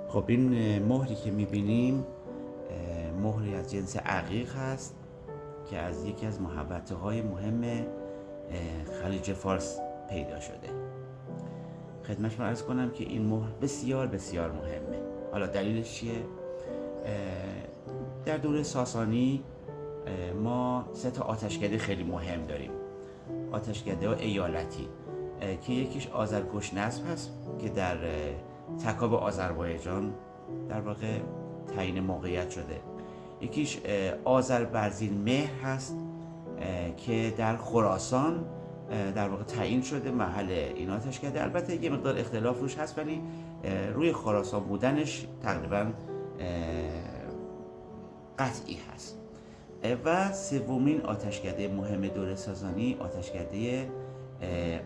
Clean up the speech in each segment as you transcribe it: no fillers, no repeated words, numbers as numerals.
خب این مهری که میبینیم مهری از جنس عقیق هست که از یکی از محوطه های مهم خلیج فارس پیدا شده. خدمتشون عرض کنم که این مهر بسیار بسیار مهمه. حالا دلیلش چیه؟ در دوره ساسانی ما 3 آتشکده خیلی مهم داریم. آتشکده ایالتی که یکیش آذرگشنسب هست که در تکاب آذربایجان در واقع تعیین موقعیت شده. یکیش آذربرزین مهر هست که در خراسان در واقع تعیین شده محل این آتشکده. البته یه مقدار اختلاف روش هست ولی روی خراسان بودنش تقریبا قطعی هست. و سومین آتشکده مهم دوره ساسانی آتشکده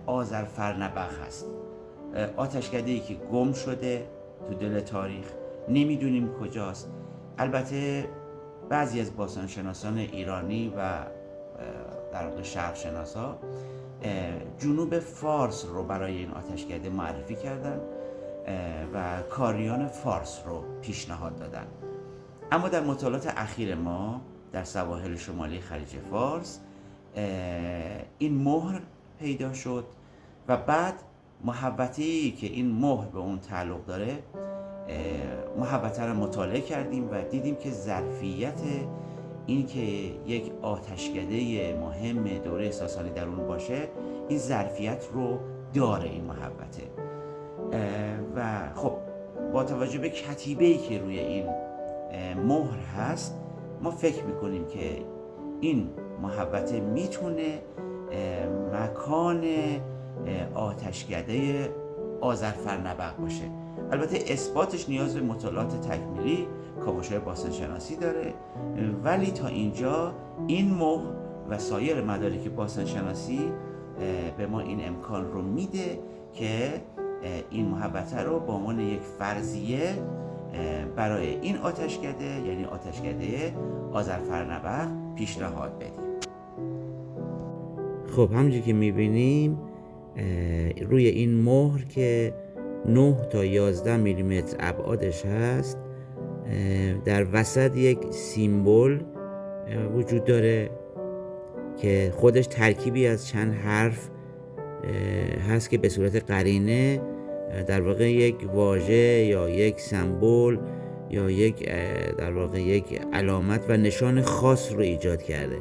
آذرفرنبخ هست. آتشکده‌ای که گم شده تو دل تاریخ، نمیدونیم کجاست. البته بعضی از باستانشناسان ایرانی و در واقع شرق شناسا جنوب فارس رو برای این آتشکده معرفی کردن و کاریان فارس رو پیشنهاد دادن. اما در مطالعات اخیر ما در سواحل شمالی خلیج فارس این مهر پیدا شد و بعد محوطه‌ای که این مهر به اون تعلق داره محوطه رو مطالعه کردیم و دیدیم که ظرفیت این که یک آتشکده مهم دوره ساسانی در اون باشه این ظرفیت رو داره این محوطه. و خب با توجه به کتیبه‌ای که روی این مهر هست ما فکر میکنیم که این محوطه میتونه مکان آتشکده آذرفرنبخ باشه. البته اثباتش نیاز به مطالعات تکمیلی کاوش‌های باستانشناسی داره، ولی تا اینجا این مهر و سایر مدارک باستانشناسی به ما این امکان رو میده که این محوطه رو به عنوان یک فرضیه برای این آتشکده یعنی آتشکده آذرفرنبخ پیشنهاد بدیم. خب همونجوری که میبینیم روی این مهر که 9 تا 11 میلیمتر ابعادش هست در وسط یک سیمبل وجود داره که خودش ترکیبی از چند حرف هست که به صورت قرینه در واقع یک واژه یا یک سمبل یا یک در واقع یک علامت و نشان خاص رو ایجاد کرده.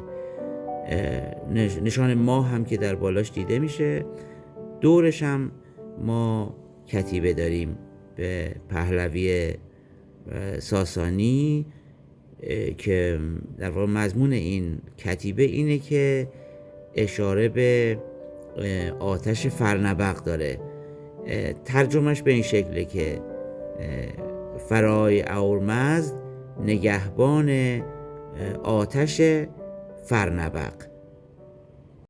نشان ماه هم که در بالاش دیده میشه. دورش هم ما کتیبه داریم به پهلوی ساسانی که در واقع مضمون این کتیبه اینه که اشاره به آتش فرنبخ داره. ترجمهش به این شکله که فرای اورمزد نگهبان آتش فرنبخ.